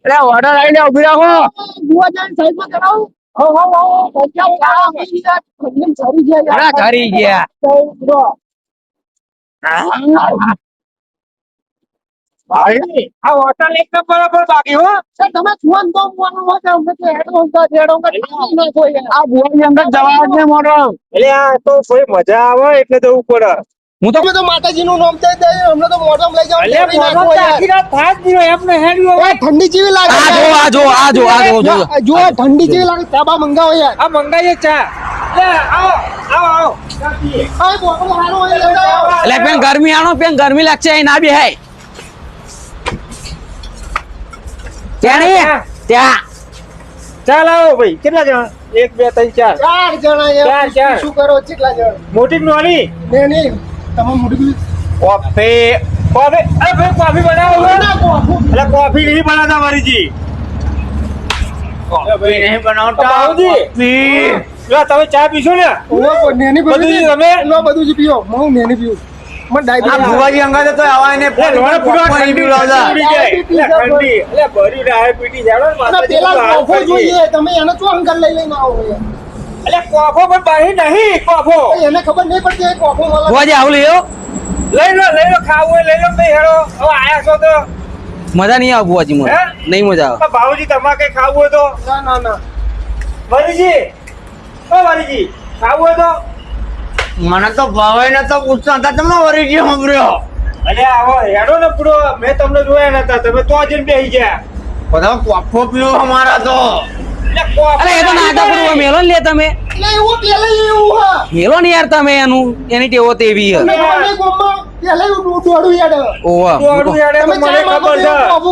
એટલે ઓર્ડર આવીને ઉભી રાખો. બુઆજાન સાઈડમાં કરાવું. હો હો હો ઠરી ગયા. આ હોટલ એક બરાબર બાકી હો. તમે ફોન તો આ બુઆની અંદર જવા જ મોડો. એટલે આ તો કોઈ મજા આવે એટલે જવું પડે. હું તો માતાજીનું નામ દઈ દે હમણાં તો મોઢમ લઈ જાવ ઠંડી જેવી લાગે આ જો ઠંડી જેવી લાગે ચાબા મંગાવો યાર આ મંગાઈએ ચા એટલે પેન ગરમી આનો પેન ગરમી લાગશે અહીં ના બી હે ત્યાં ચાલ આવો ભાઈ કેટલા જણા 1 2 3 4 જણા ચાર શું કરો કેટલા જણા મોટી નોની નહીં તમામ મોટી કોફી અરે ભાઈ કોફી બનાવો એટલે કોફી નહીં બનાવતા મારીજી કોફી નહીં બનાવતા બાબુજી લો તમે ચા પીશો ને નેની બધું તમે લો બધું જ પીઓ હું નેની પીઉં મને ડાયાબિટીસ ભુવાજી અંગાતે તો આવાય ને લોણ પૂરો પાણી પીવડાવતા ઠંડી એટલે બરી ડાયાબિટીસ જાડો ને પેલા કોફો જોઈએ તમે એને શું અંકલ લઈને આવો એટલે કોફો પણ બાહી નહીં કોફો એને ખબર નહીં પડતી કોફો વાળા ભુવાજી આવું લઈ લઈ લો ખાવું લઈ લો ભાઈ હેડો હવે આયા છો તો મજા નહીં આવે ભુવાજી મને નહીં મજા આવે બાબુજી તમારે કઈ ખાવું હોય તો ના વરીજી વરીજી ખાવું હોય તો મને તો ભાવે ને તો પૂછતા હતા તમે વરીજી સાંભળ્યો અરે આવો હેડો ને પૂરો મેં તમને જોયા નતા તમે તો જઈને બેસી ગયા બધા કોફો પીવો અમારા તો અરે એ તો નાટક કરો મેલો ને લે તમે એટલે એવું પેલે એવું હા મેલો ને યાર તમે એનું એની ટેવો તેવી હે પેલે દોડું યાર ઓવા દોડું યાર તો મને ખબર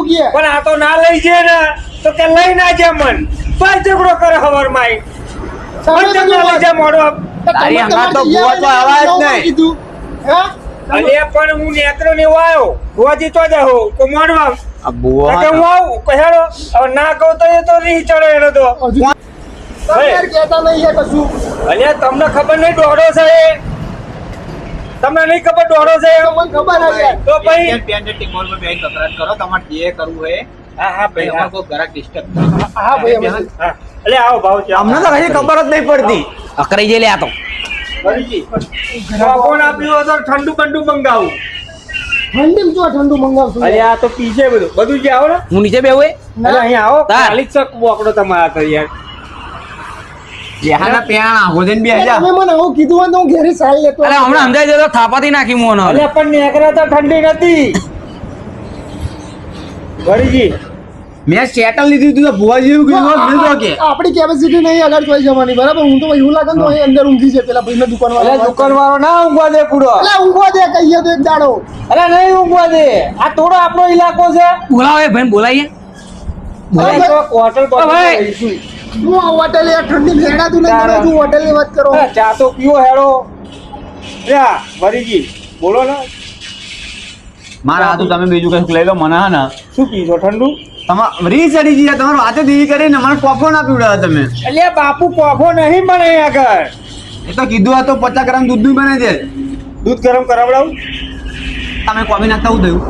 છે પણ આ તો ના લઈ જાય ને તો કે લઈ ના જાય મન પર ઝઘડો કરે હવર માં પણ તમને લઈ જાય મોડો તારી હંગા તો બુઆ તો આવાજ નહીં કીધું હે અરે પણ હું નેત્રો ને આવ્યો ગોજી તો જાઓ કો મોડવા આ બુઆ કે હું આવું કહેડો હવે ના કહું તો એ તો નહીં ચડે એનો તો યાર કહેતા નહીં હે કશું અરે તમને ખબર નહીં દોડો છે તમને નહીં ખબર દોડો છે મને ખબર છે તો ભાઈ પેન્ડેટિંગ મોલ માં બેંક તકરાર કરો તમારે જે કરવું હે હા ભાઈ અમાર કોઈ ગ્રાહક ડિસ્ટર્બ હા ભાઈ એટલે આવો ભાવ છે અમને તો કઈ ખબર જ નહીં પડતી અકરાઈ જઈ લે આ તો હરીજી કોણ આપ્યું તો ઠંડુ બંડુ મંગાવું ઠંડી જો ઠંડુ મંગાવશું અરે આ તો પીછે બધું જે આવો ને હું નીચે બેહું અરે અહીંયા આવો ખાલી ચક બોકડો તમારા તો યાર યહાના પ્યાણા હોદન બે હજા તમે મને આવું કીધું હોય તો હું ઘેરી સાલ લેતો અરે હમણાં સમજાઈ જતો થાપાથી નાખી મોન અરે પણ નેકરા તો ઠંડી નથી હરીજી મેં સેટલ લીધું હતું તો ભુવાજી એવું કીધું મેં કે આપણી કેપેસિટી નહીં આગળ જોઈ જવાની બરાબર હું તો એવું લાગે તો અહીં અંદર ઊંઘી છે પેલા ભાઈને દુકાન વાળો ના ઊંઘવા દે પૂરો એટલે ઊંઘવા દે કહીએ તો એક દાડો અરે નહીં ઊંઘવા દે આ થોડો આપણો ઇલાકો છે બોલાવે ભાઈ બોલાઈએ હોટલ પર હું હોટલ યાર ઠંડી ભેડાતું નહીં કરો તું હોટલ ની વાત કરો ચા તો પીવો હેડો યા વરીજી બોલો ને મારા હાથું તમે બીજું કઈક લઈ લો મને હા ને શું પીશો ઠંડુ તમારે રી ચડી ગયા તમારો હાથે દેવી કરીને મને કોફો ના પીવડાવે તમે એટલે બાપુ કોફો નહીં બને આગળ એ તો કીધું આ તો 50 ગ્રામ દૂધ નું બને છે દૂધ ગરમ કરાવડાવું તમે કોફી નાખતા હું થયું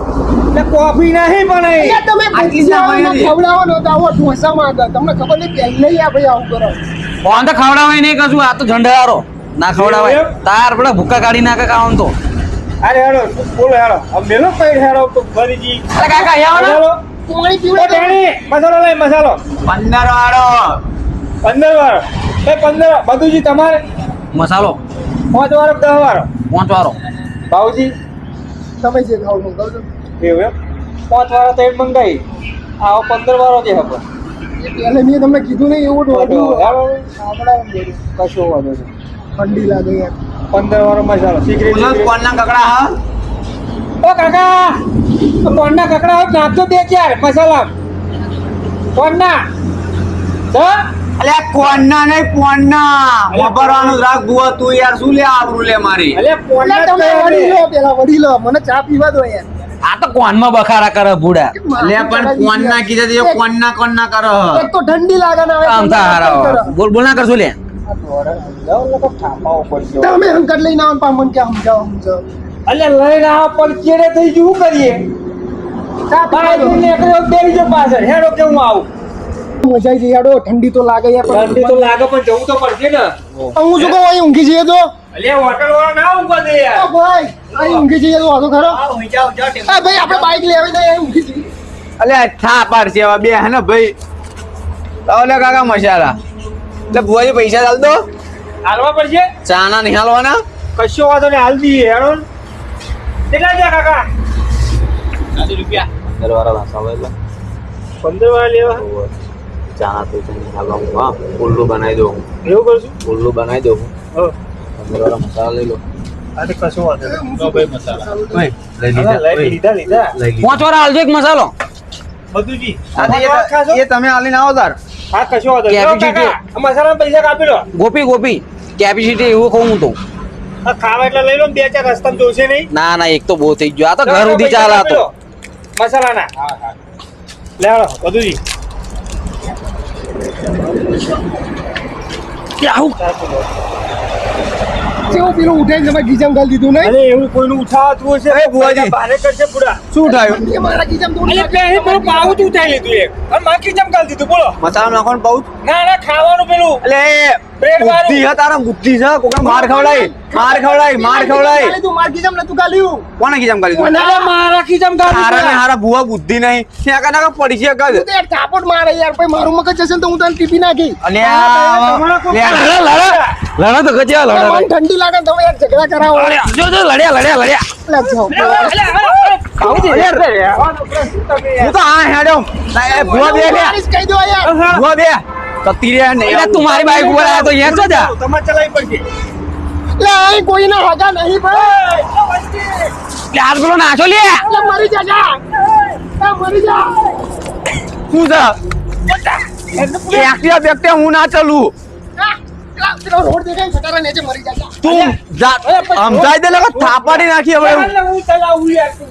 એટલે કોફી નહીં બને તમે આટલી જ ના બને ખવડાવો ને તો આવો ઢોસામાં આગળ તમને ખબર નહીં પહેલે આ ભાઈ આવું કરો કોણ તો ખવડાવાય નહીં કશું આ તો ઝંડારો ના ખવડાવાય તાર પેલા ભૂકા કાઢી નાખે કામ તો અરે હેડો બોલો હેડો હવે મેલો કઈ હેડો તો ફરીજી અરે કાકા અહીંયા આવો પાણી પીવો ટેણી મસાલો લઈ મસાલો 15 વાળો 15 વાળો એ 15 બધુંજી તમારે મસાલો 5 વાળો 10 વાળો 5 વાળો બાઉજી તમે જે ખાવ મંગાવજો એવું એમ 5 વાળો તો એમ મંગાઈ આવો 15 વાળો જે હતો એ પહેલે મેં તમને કીધું નહીં એવું દોડ્યું કશો વાંધો નહીં ઠંડી લાગે યાર 15 વાળો મસાલો સિગરેટ કોણના કકડા હા ઓ કાકા કોણના કકડા હોત નાખજો બે ચાર મસાલા કોણના અલે કોણના નહીં કોણના વાપરવાનું રાખ બુઆ તું યાર શું લે આબરૂ લે મારી અલે કોણના તમે વડી લો મને ચા પીવા દો યાર આ તો કોનમાં બખારા કરે ભૂડા લે પણ કોણના કીધે તો કોણના કરે એક તો ઠંડી લાગે ને આમ થા હારા બોલ ના કરશું લે તમે હંકટ લઈને આવો પા મન કે સમજાવો અલે લઈને આવો પણ કેડે થઈ જવું કરીએ બાઈક લઈને નીકળ્યો, બેસી જાઓ પાછળ. હેડો કે હું આવું. મજા આવી જઈ યાડો, ઠંડી તો લાગે યાર પણ ઠંડી તો લાગે પણ જવું તો પડશે ને. હું શું કહું અહીં ઊંઘી જઈએ તો અલ્યા હોટલ વાળા ના ઊંઘવા દે યાર. ભાઈ અહીં ઊંઘી જઈએ તો વાંધો ખરો આવો, અહીં જાઓ, જાઓ, ટેમ્પો. હા ભાઈ આપણે બાઈક લઈ આવી દઈએ ઊંઘી જઈએ અલ્યા થા પાડશે હવે બે હે ને ભાઈ તાવલે કાકા મસાલા એટલે ભુવાજી પૈસા ચાલ દો હાલવા પડશે. ચાના નહીં હાલવાના કશો વાંધો નહીં, હાલ દઈએ. હેડો. કેટલા છે કાકા? 80 રૂપિયા. 15 વાળા લાસાવા એટલે 15 વાળા લેવા. ચાના પૈસા નહીં હાલવાનું હા ઉલ્લુ બનાવી દો એવું કરશું. ઉલ્લુ બનાવી દો હો. 15 વાળા મસાલા લઈ લો આ તો કશો વાંધો નહીં. લો ભાઈ મસાલા. ભાઈ લઈ લઈ લીધા લીધા. લઈ લીધા 5 વાળા હાલજો એક મસાલો બધુંજી. એ તમે હાલીને આવો તાર હા કશો વાંધો નહીં. લો કેપીસીટી. કાકા, આ મસાલાના પૈસા કાપી લો. ગોપી કેપેસિટી એવું કહું હું તો આ ખાવા એટલે લઈ લો ને, બે ચાર રસ્તામાં જોશે નહીં. ના એક તો બહુ થઈ ગયો આ તો ઘર સુધી ચાલે આ તો મસાલાના. હા, હા. લે હાલો બધુંજી. કેવું પેલું ઉઠાઈને તમે ગીજામ ગાલી દીધું નહીં અરે એવું કોઈનું ઉઠાવતું હશે. એ બુઆજી. ભારે કરશે પૂરા. શું થયું કે મારા ગીજામ દોડ અરે બે પેલું પાવું તું ઉઠાઈ લીધું એક. અને માખી ચમકાલ દીધું બોલો. મસાલા નાખવાનું પાઉચ ના ના ખાવાનું પેલું. એટલે બ્રેડ વાળું. બુદ્ધિ હે તારા બુદ્ધિ છે કોકને માર ખવડાય તું માર ગીજામ નતું ગાલ્યું કોને કીધમ કરી દીધું અરે મારા ખીચમ હારા ને હારા ભુવા બુદ્ધિ નહીં ત્યાં કાના પડી છે કદ તું તો યાર ચાપટ મારે યાર પછી મારું મગજ જશે ને તો હું તને ટીપી નાખી લડા તો ગજ્યા મને લડા ઠંડી લાગે ને તમે યાર ઝઘડા કરાવો જો લડ્યા લે જાઓ હું તો આ હેડો ભુવા બે મારીશ કહી દો યાર ભુવા બે કતી રે નહીં એટલે તું મારી બાઈક ઉપર આવ્યા તો યાર છો જા તમારે ચલાવી પડશે. લે અહીં કોઈને હગા નહીં ભાઈ લે હાથ પેલો નાચો લે લે મરી જા મરી જા શું છે એકટિયા બેક્ટિયા હું ના ચાલું પેલો રોડ દેખાય ખટારા નીચે મરી જા તું સમજાઈ દે લગા થાપાડી નાખી હવે એટલે હું ચલાવું યાર તું.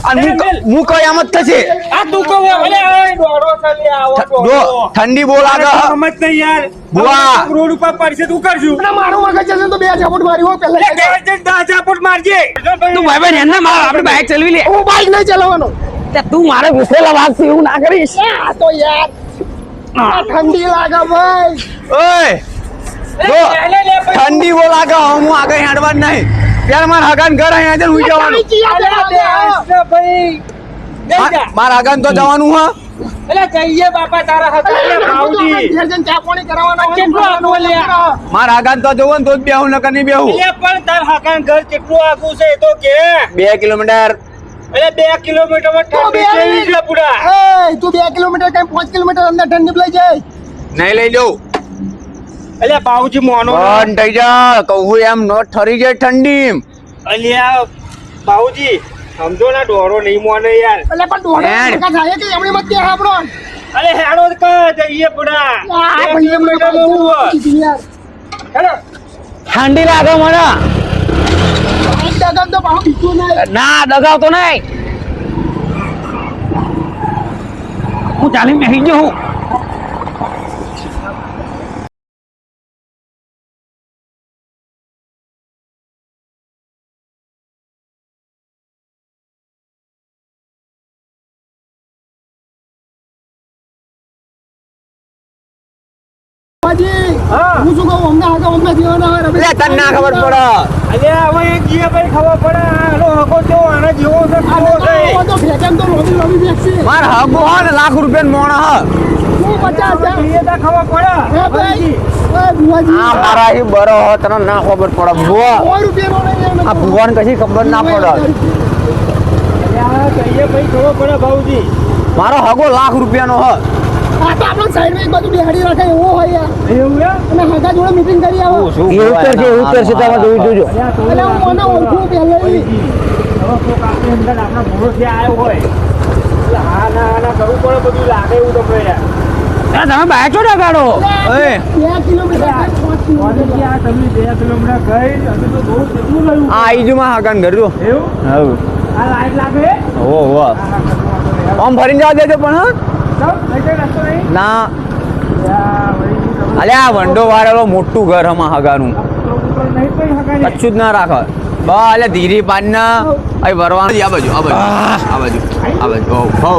અને હું કઈ આમ જ થશે આ તું કહો અરે આ દોડો ચાલી આવો દોડો. ઠંડી બહુ લાગે અરે સમજ નહીં યાર. બુઆ. રોડ ઉપર પડશે તું કરશું. અને મારું મગજ જશે ને તો બે ઝાપટ મારી હોય પહેલા એટલે બે જણ 10 ઝાપટ મારજે. તું ભાઈ એમને માર આપણે બાઈક ચલાવી લે હું બાઈક નહીં ચલાવવાનો તે તું મારે ઘૂસેલા વાગશે એવું ના કરીશ આ તો યાર આ ઠંડી લાગે ભાઈ ઓય જો લે, લે, ભાઈ. ઠંડી બહુ લાગે હું આગળ હેડવા જ નહીં ત્યારે મારા હગાન ઘર અહીંયા જઈને ઉઈ જવાનું અરે આ બે આસને ભાઈ. લઈ જા. મારા હગાન તો જવાનું હા એટલે જઈએ બાપા તારા હાથે. અરે ભાવજી. ઘેર જઈને ચા પાણી કરાવવાના હોય ને કેટલું આગું લ્યા? મારા હગાન તો જવું ને તો જ બેહું નકર નહીં બેહું એટલે પણ તાર હાકાન ઘર કેટલું આગું છે એ તો કે. 2 કિલોમીટર એટલે 2 કિલોમીટરમાં તો બે ઠંડી કેવી છે પૂરા. એય, તું 2 કિલોમીટર કઈ 5 કિલોમીટર અંદર ઠંડી લઈ જાય નહીં લઈ જવું એટલે ભાવજી મોનો. બંધ થઈ જા કહું એમ નો ઠરી જાય ઠંડી અલ્યા ભાવજી સમજો ના ડોરો નહીં મોને યાર. એટલે પણ દોડો હેડ. ટકા થાય કે એમની મત કે આપણો અરે હેડો જ કહે જઈએ પૂરા. આ 2 ભાઈ એમને કિલોમીટરમાં હું હોય. યાર હેડો. ઠંડી લાગે મને બાઈક ડગામ તો પાછું બીજું નહીં ના દગાવતો નહીં હું ચાલી બેસી ગયો હું બાજી હા. હું શું કહું અમને આગળ અમને જીવવાના હોય રમેશ. એટલે તને ના ખબર પડે અલ્યા હવે એક જીએ ભાઈ ખબર પડે આનો હકો જો આના જેવો છે આ કેવો છે. તો ભેગા તો લોબી લોબી બેસશે માર હગો હે ને લાખ રૂપિયા મોણ હ હું 50,000 જીએ તો ખબર પડે. હે ભાઈ ઓય ભુવાજી આ મારા ઈ બરો હ તને ના ખબર પડે ભુવા 100 રૂપિયાનો નહીં આ ભુવાને કશી ખબર ના પડે અલ્યા જઈએ ભાઈ ખબર પડે ભાવજી. મારો હગો લાખ રૂપિયાનો હ આ તો આપણે સાઈડમાં એક બાજુ બેહાડી રાખે એવો હોય યાર એવું એમ? અને હગા જોડે મીટિંગ કરી આવો એવું કરશે તમે જોજો એટલે હું મને ઓળખું પહેલેથી. હવે કોક આપણી અંદર આપણા ભરોસે આવ્યો હોય એટલે હા ના કરવું પડે બધું લાગે એવું તમને યાર. તમે બાઈક છો ડગાડો ઓય 2 કિલોમીટર 5 કિલોમીટર આ તમે 2 કિલોમીટર ગઈ હજુ તો બહુ કેટલું લયું. આ આઈજુમાં હગાન ઘર જો એવું હવ આ લાઈટ લાગે. ઓ વાહ આમ ફરીને જવા દેજો પણ હા ચાલ લઈ જાય રસ્તો નહીં. ના યા, વળી તમે અલ્યા આ વંડો વાળેલો મોટું ઘર હમા હગાનું પુત્ર નહીં કઈ હગાની. કચ્છું જ ના રાખે બા એટલે ધીરી પાડના અહીં વરવાનું આ બાજુ આ બાજુ હવ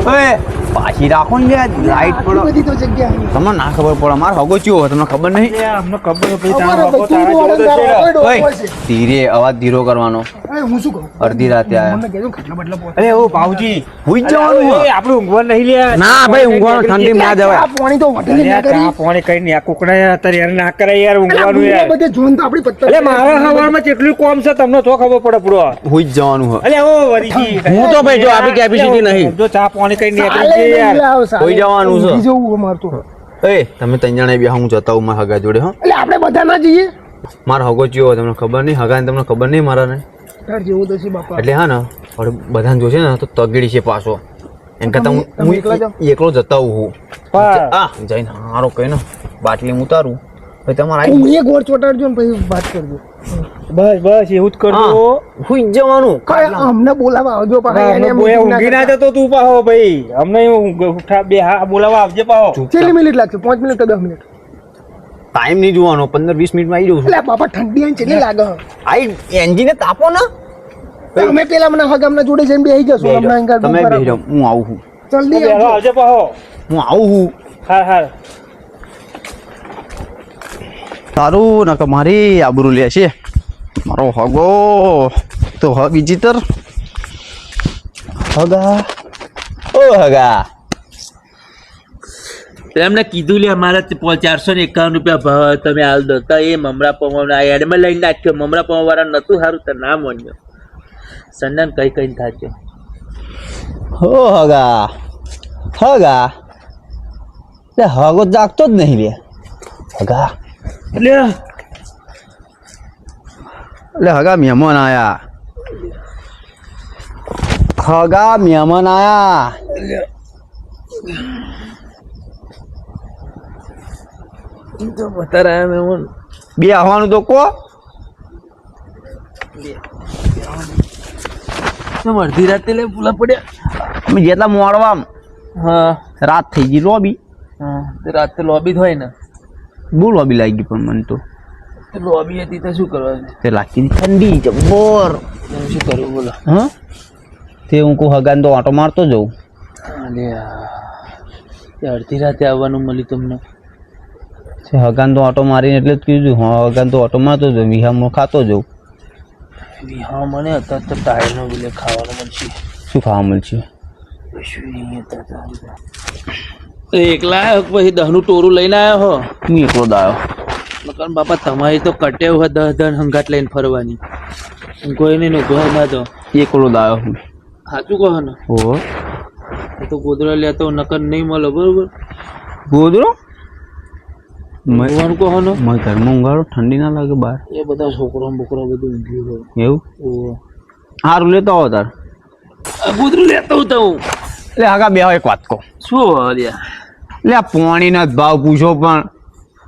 હવે પાછી રાખો ને લાઈટ પડો બધી તો જગ્યા તમને ના ખબર પડે મારો હગો ચિયો હોય તમને ખબર નહીં અમને ખબર ભાઈ અમારે બધું વાળંદાર ઓય ધીરે અવાજ ધીરો કરવાનો હું શું કહું અડધી રાતે આયા મને કહેજો ખાટલા બાટલા પહોંચ અરે ઓ ભાવજી હુઈ જ જવાનું એ હોય. આપણે ઊંઘવા નહીં લ્યા ના ભાઈ ઊંઘવાનું ઠંડી ના જવાય આ પાણી તો વઢેલી ના અલ્યા, કરી ચા પાણી કઈ નહીં આ કુકડા અત્યારે યાર ના કરે યાર ઊંઘવાનું યાર બધે જોન તો આપણી પત્તા અલે મારા હવારમાં કેટલું કોમ છે તમને તો ખબર પડે પૂરો હુઈ જ જવાનું હોય અલે ઓ વરીજી હું તો ભાઈ જો આપણી કેપેસિટી નહીં જો ચા પાણી કઈ નહીં ચાલે નીકળી જાય યાર હોઈ જવાનું છે. ઊંઘી જવું અમાર તો એ તમે ત્રણ જણા બે હું જતા હું મારા હગા જોડે હો એટલે આપણે બધા ના જઈએ મારો હગો ચિયો હોય તમને ખબર નહીં હગાને તમને ખબર નહીં મારાને તાર જેવું તો છે બાપા એટલે હા ને હવે બધાને જોશે ને તો તગડી છે પાછો એમ કરતા હું એકલા જાઓ? એકલો જતા હું પણ આ જઈને હારો કઈ ને બાટલી ઉતારું પછી તમારે હું એ ગોળ ચોટાડજો ને પછી વાત કરજો બસ એવું જ કરજો હુઈ જ જવાનું કઈ અમને બોલાવા આવજો પાછા એને એમ બોય ના ઊંઘી ના કરતા. જતો તું પાહો ભાઈ અમને ઉઠા બે હા બોલાવા આવજે પાહો કેટલી મિનિટ લાગશે 5 મિનિટ કે 10 મિનિટ ટાઈમ નહીં જોવાનો 15-20 મિનિટમાં આવી જવું છું એટલે બાપા ઠંડી આઈને કેટલી લાગે આઈ એન્જિને તાપો ને અમે પેલા મને હગામના જોડે જઈને બેસી જશું હમણાં અહીં તમે ઘર બેહી જાઓ હું આવું છું જલ્દી આવજો. આવજે પાહો હું આવું છું હાર હાર તારું નક મારી આબરૂ લે છે મારો હગો તો હ બીજી તર હગા ઓ હગા એમને કીધું લે અમારા 451 રૂપિયા ભાવ તમે હાલ દો તો એ મમરા પવાના આ એડમાં લઈને નાખ્યો મમરા પવા વાળા નતું સારું તો ના માન્યો સંદાન કઈ કઈ થાશે હો હગા હગા લે હગો જાગતો જ નહીં લે હગા એટલે લે હગા મહેમાન આયા હગા મહેમાન આયા તો બતારા મેમન બે આવવાનું તો કો અડધી રાતે લે ભૂલા પડ્યા અમે જેટલા મોડવા હા રાત થઈ ગઈ લોબી હા તો રાતે લોબી હોય ને બહુ લોબી લાગી પણ મને તો લોબી હતી તો શું કરવાનું તે લાગી ઠંડી જબ્બર તમે શું કરવું બોલો હા તે હું કહું હગાને તો આંટો મારતો જઉં અલે તે અડધી રાતે આવવાનું મળ્યું તમને તે હગાને તો આંટો મારીને એટલે જ કીધું હા હગાને તો આંટો મારતો જાઉં વિહામો ખાતો જાઉં હા મને અત્યારે તો ટાયરનો બિલે ખાવાનું મળશે શું ખાવા મળશે કશું નહીં અત્યારે તો એકલા આવ્યો કે પછી દહનું ટોરું લઈને આવ્યો હો હું એકલો દાયો મકાન બાપા તમારી તો કટેવ હોય 10 હંગાટ લઈને ફરવાની કોઈને નો ઘર ના તો એકલો દાયો હું સાચું કહો ને ઓ એ તો ગોદડા લેતો નકર નહીં મળે બરોબર ગોદરો ભગવાન કહો ને મારા ઘરમાં ઊંઘાડો ઠંડી ના લાગે બહાર એ બધા છોકરા બોકરા બધું ઊંઘ્યું હોય એવું ઓહો. સારું લેતો આવો તાર આ ગોદડું લેતો હું તો હું એટલે હગા બે એક વાત કહો શું લ્યા એટલે આ પાણીનો જ ભાવ પૂછો પણ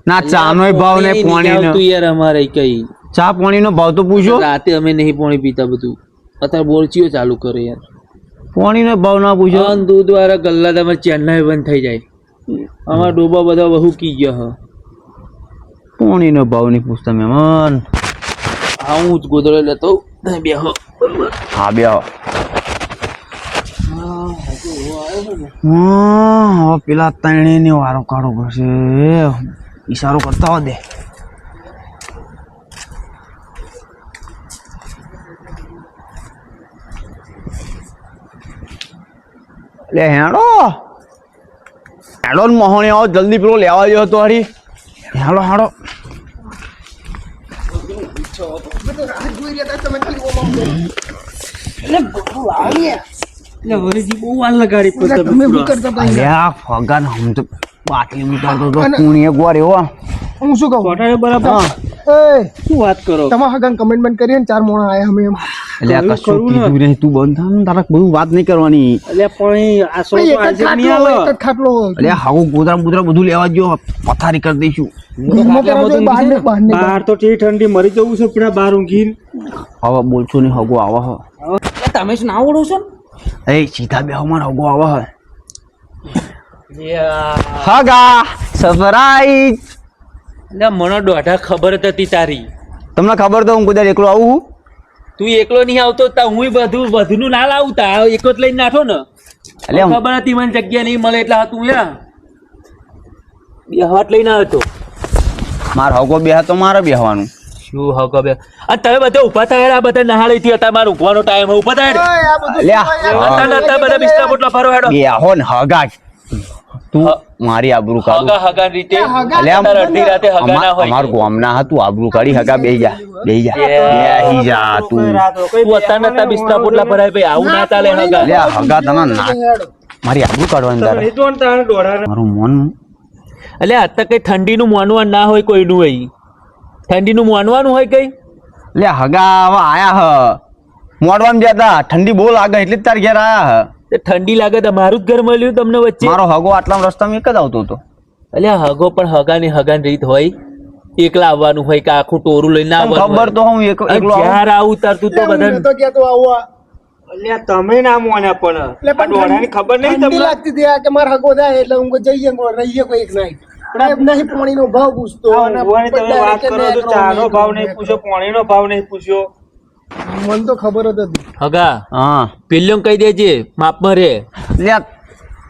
ના ચાનો ભાવ ને પાણીનો તું યાર અમારે કઈ ચા પાણીનો ભાવ તો પૂછો રાતે અમે નહીં પાણી પીતા બધું અત્યારે બોલચીઓ ચાલુ કરે યાર પાણીનો ભાવ ના પૂછો અન દૂધ વાળા ગલ્લા તમારે ચેન્નાઈ બંધ થઈ જાય અમારા ડોબા બધા બહુ કી ગયા પાણીનો ભાવ નહીં પૂછતા મહેમાન હા હું જ ગોદડો લેતો બેહો હા બે આવો હવે પેલા ત્રણેયને વારો કાઢો પડશે ઈશારો કરતા હો દે લે હેડો હેડો ને મોહણી આવો જલ્દી પેલો લેવા ગયો હતો હરી હેડો હેડો એટલે વરીજી બહુ વાર લગાડી એટલે તમે શું કરતા હતા અહીંયા? અલ્યા ફગાન હમ તો બાટલી ઉતારતો તો કુણીએ ગોળ એવો હું શું કહું કોટાને બરાબર એ શું વાત કરો તમારા હગાને કમેન્ટમેન્ટ કરીએ ને 4 મોણા આયા અમે એમ એટલે આ કશું કીધું નહીં તું બંધ થા ને તારા બધું વાત નહીં કરવાની એટલે પણ આ સો ભાઈ, તો એક જ આજે નહીં ખાટલો આવે એક જ ખાટલો એટલે હાવું ગોદરા બુદરા બધું લેવા ગયો પથારી કરી દઈશું ધીમો કરાવજો, બહાર ને બહાર ને બહાર તો ઠંડી મરી જવું છે પેલા બહાર ઊંઘીને હવે બોલશો નહીં હગો આવા હ તમે શું ના ઓળો છો એ સીધા બે અમાર હગો આવા હ ને હગા સરપ્રાઈઝ એટલે મને દોઢા ખબર જ હતી તારી તમને ખબર તો હું કદાચ એકલો આવું છું તું એકલો નહીં આવતો તા હું બધું ના લાવું તા એકલો જ લઈને નાખો ને એટલે હું- ખબર હતી મને જગ્યા નહીં મળે એટલે હતું યા બે હાથ લઈને આવ્યો તો માર હગો બે તો મારે બેહવાનું શું હકો બે અને તમે બધા ઉભા થયા આ બધા નહાળી થી હતા મારે ઉભવાનો ટાઈમ ઉભા થયા ઓય, આ બધું અલ્યા, શું હોય? હતા નતા બધા બિસ્તરા પોટલા ફરો હેડો બેહો ને હગા તું મારી આબરૂ કાઢું હગા રીતે અલ્યા, અત્યારે અડધી રાતે હગા ના હોય અમાર ગામના હતું આબરૂ કાઢી હગા બેહી જા બેહી જા તું તું અત્યારે નતા બિસ્તરા પોટલા ભરાય ભાઈ આવું ના ચાલે હગા અલ્યા હગા તને ના મારી આબરૂ કાઢવાની તારે મારું મન એટલે અત્યારે કઈ ઠંડીનું માનવાનું ના હોય કોઈનું હોય ઠંડીનું માનવાનું હોય કઈ લે હગા હવે આયા હ મોડવામ જતા ઠંડી બહુ લાગે એટલે જ તાર ઘેર આયા તે ઠંડી લાગે તો મારું જ ઘર મળ્યું તમને હ વચ્ચે મારો હગો આટલા રસ્તામાં એક જ આવતો હતો અલ્યા હગો પણ હગાની રીત હોય એકલા આવવાનું હોય કે આખું ટોરું લઈને તને આવવાનું ખબર તો હું એકલો આવું. જ્યાં આવું તાર તું તો હું બધા નતો કહેતો આવું આ. અલ્યા તમે ના મોન્યા પણ એટલે આ ડોહાની ખબર નહીં ઠંડી તમને લાગતી હતી આ કે મારા હગો થાય એટલે હું જઈએ રહીએ કોઈ એક નાઈટ પણ એમ નહીં પાણીનો ભાવ પૂછતો અને ભગવાને તમે વાત કે કરો તો નહીં ચાનો ભાવ નહીં પૂછ્યો પાણીનો ભાવ નહીં પૂછ્યો મને તો ખબર જ હતી હગા હા પેલ્યો કહી દેજે માપમાં રે લે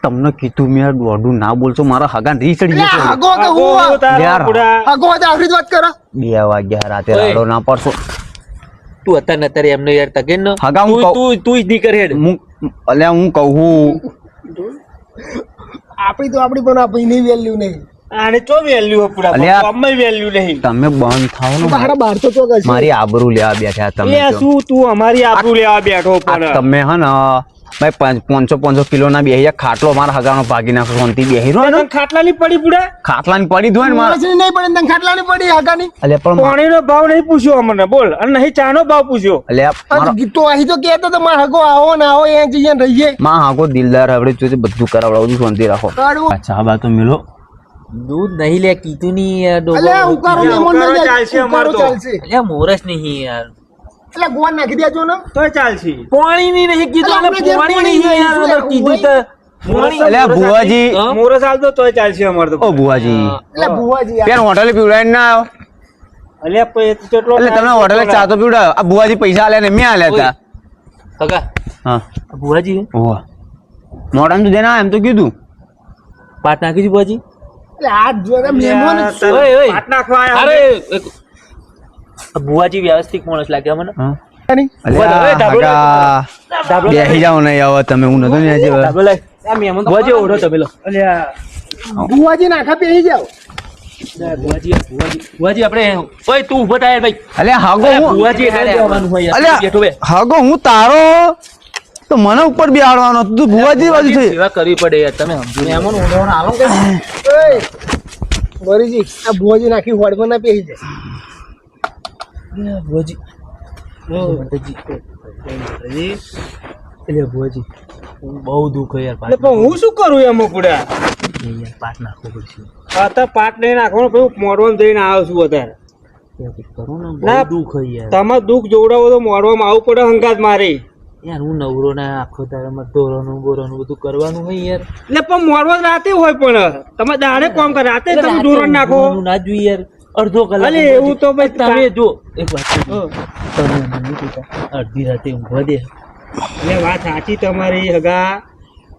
તમને કીધું મેં દોડું ના બોલશો મારા હગા નહીં ચડી એટલે જશે હગો કે હું આ? યાર. હગો હતા આવરી જ વાત કરો 2 વાગ્યા રાતે ઓય. રાડો ના પડશો તું અત્યારે નતારે એમને યાર તકે ન હગા હું કહું- તું જ નહીં કરે હેડ હું અલ્યા હું કહું આપણી તો આપણી પણ આપણી વેલ્યુ નહીં આને ચો વેલ્યુ પૂરા અલ્યા. ગામમાં વેલ્યુ નહીં તમે બંધ થાવ ને બહાર બહાર તો ચોક હશે. મારી આબરૂ લેવા બેઠા તમે એ તો. શું તું અમારી આબરૂ લેવા બેઠો આ પણ તમે હે ને ભાઈ 500 કિલો ના બેહી જાય ખાટલો મારા હગાનો ભાગી નાખો શાંતિ બેહી રહ્યો ને તને ખાટલાની પડી પૂરા ખાટલાની પડી જ હોય ને મારા માણસની નહીં પડે ને તને ખાટલાની પડી હગાની અલ્યા પણ પાણીનો ભાવ નહીં પૂછ્યો અમને બોલ અને નહીં ચાનો ભાવ પૂછ્યો અલ્યા આ મારો તો અહીં તો કહેતો તો મારા હગો આવો ને આવો એ જઈએ ને રહીએ માં હાગો દિલદાર હવે જોજે બધું કરાવડાવું છું શાંતિ રાખો કાઢવું અચ્છા બા તો મિલો દૂધ નહીં લે કીધું નહીં યાર ડોગો અલ્યા ઉકારો મહેમાન ઉકારો નહીં ચાલશે જાય. અમારે ઉકારો તો. ચાલશે અલ્યા મોરસ નહીં યાર એટલે ગોળ નાખી દેજો ને તોય ચાલશે પાણી ની નહીં કીધું અલા, અને આપણે જે પાણી નહીં પાણી યાર નહીં અમે કીધું તો પાણી અલ્યા ભુવાજી હા? મોરસ આલતો તોય ચાલશે અમારે તો ઓ ભુવાજી એટલે ભુવાજી પેન હોટલે પીવડાવીને ના આવો અલ્યા પછી કેટલો એટલે તમે હોટલે ચા તો પીવડાવો આ ભુવાજી પૈસા આલ્યા ને મેં આલ્યા હતા હગા હા આ ભુવાજી ઓહ મોડમ તો દેના એમ તો કીધું પાટ નાખી છે ભુવાજી એટલે હાથ જોડે મહેમાન જ છે. ઓય, ઓય. પાટ નાખવા આયા અરે આ ભુવાજી વ્યવસ્થિત માણસ લાગે મને હા નહીં. અલ્યા ઓય, ધાબળો હગા ધાબળો બેહી જાઓ નહીં હવે તમે હું નતો ને આજે ધાબળો લાય. ભુવાજી ઓઢો તમે લો અલ્યા ભુવાજી નાખા પેહી જાઓ ભુવાજી આપણે ઓય તું ઉભો થાય ભાઈ અલ્યા હાગો અરે, હું ભુવાજી એટલે જવાનું હોય યાર. અલ્યા બેઠો બે હાગો હું તારો તો મને ઉપર બેહાડવાનો હતો. તું ભુવાજી બાજુ થઈ સેવા કરવી પડે યાર તમે સમજો ઓય વરીજી આ ભુવાજી નાખી હોડમાં ના પેહી જાય ભુવાજી એટલે ભુવાજી બહુ દુઃખ યાર એટલે પણ હું શું કરું એમાં પૂરા યાર પાટ નાખવો પડશે અત્યારે પાટ નહીં નાખવાનો પછી મોડવામાં જઈને આવ્યો છું અત્યારે યાર કંઈક કરો ને ના. બહુ દુઃખ યાર તમારે દુઃખ જોવડાવો તો મોડવામાં આવવું પડે હંગાત મારે યાર હું નવરો ના આખો તારામાં દોરવાનું બોરવાનું બધું કરવાનું હોય યાર એટલે પણ મોડવા રાતે હોય પણ તમે દાડે કોમ કરે રાતે તમે રાતે ધોરણ નાખો ઊંઘવાનું ના જોઈએ યાર અડધો કલાક અલે એવું તો ભાઈ તમે જો એક વાત કહું. તમે અમને નહીં કહેતા, અડધી રાતે ઊંઘવા દે એટલે વાત સાચી તમારી હગા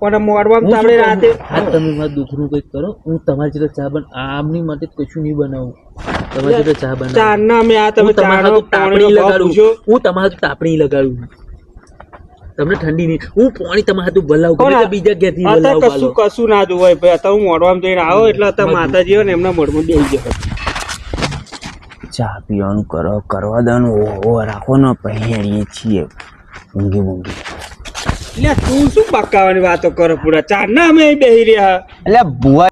પણ મોડવામાં હું આપણે શું રાતે કહું? આ તમે મારા દુઃખનું કંઈક કરો હું તમારી જોડે ચા આમની માટે કશું નહીં બનાવું તમારી જોડે ચા બનાવું ચારના મેં આ તમે હું તમારા ચાનો હાથું તાપણી પાણીનો ભાવ લગાડું પૂછ્યો. હું તમારા હાથું તાપણી લગાડું તમને ઠંડી નહીં હું પાણી તમારા હાથું બલાવું કોણ ગમે આ? તે બીજા ઘેરથી અત્યારે બલાવું કશું કશું ના જોવાય ભાઈ અત્યારે હું મોડવામાં જઈને આવો એટલે અત્યારે માતાજી હોય ને એમના મોઢમાં બેસી જાય ચા પીવાનું કરવા દેવાનું ઓહો રાખો ને પહેરીએ છીએ ઊંઘી ઊંઘી એટલે તું શું બકાવાની વાતો કરો પૂરા ચારના અમે અહીં બેસી રહ્યા એટલે ભુવા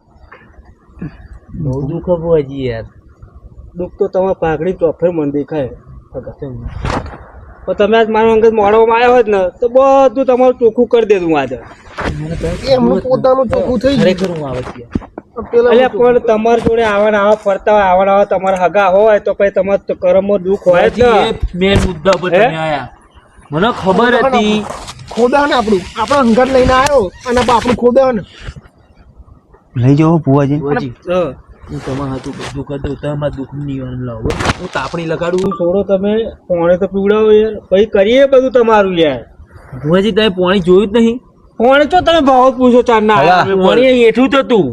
બહુ દુઃખ ભુવાજી યાર દુઃખ તો તમારા પાઘડી ચોફે મને દેખાય પણ તમે આજ મારો અંગત મોડવામાં આવ્યો હોત ને તો બધું તમારું ચોખ્ખું કરી દેતું હું આજે એમનું પોતાનું ચોખ્ખું થઈ ગયું ખરેખર હું આવે છે યાર. પેલા એટલે પણ તમારી જોડે આવા આવા ફરતા હોય આવા તમારા હગા હોય તો પછી તમારા કર્મમાં દુઃખ હોય જ ભુવાજી, ને એ મેન મુદ્દા પર તમે આયા મને ખબર હતી ખોદા ને આપણું આપણા હંગાત લઈને આવ્યો અને આપણું ખોદા ને લઈ જાઓ ભુવાજી ભુવાજી હા. હું તમારા હાથું બધું કરી દઉં તમારા દુઃખનું નિવારણ લાવો હું તાપણી લગાડું છોડો તમે પોણે તો પીવડાવો યાર પછી કરીએ બધું તમારું યાર ભુવાજી તમે પાણી જોયું જ નહીં પોણે તો તમે ભાવ જ પૂછો ચાર ના પાણી અહીં હેઠું તો તું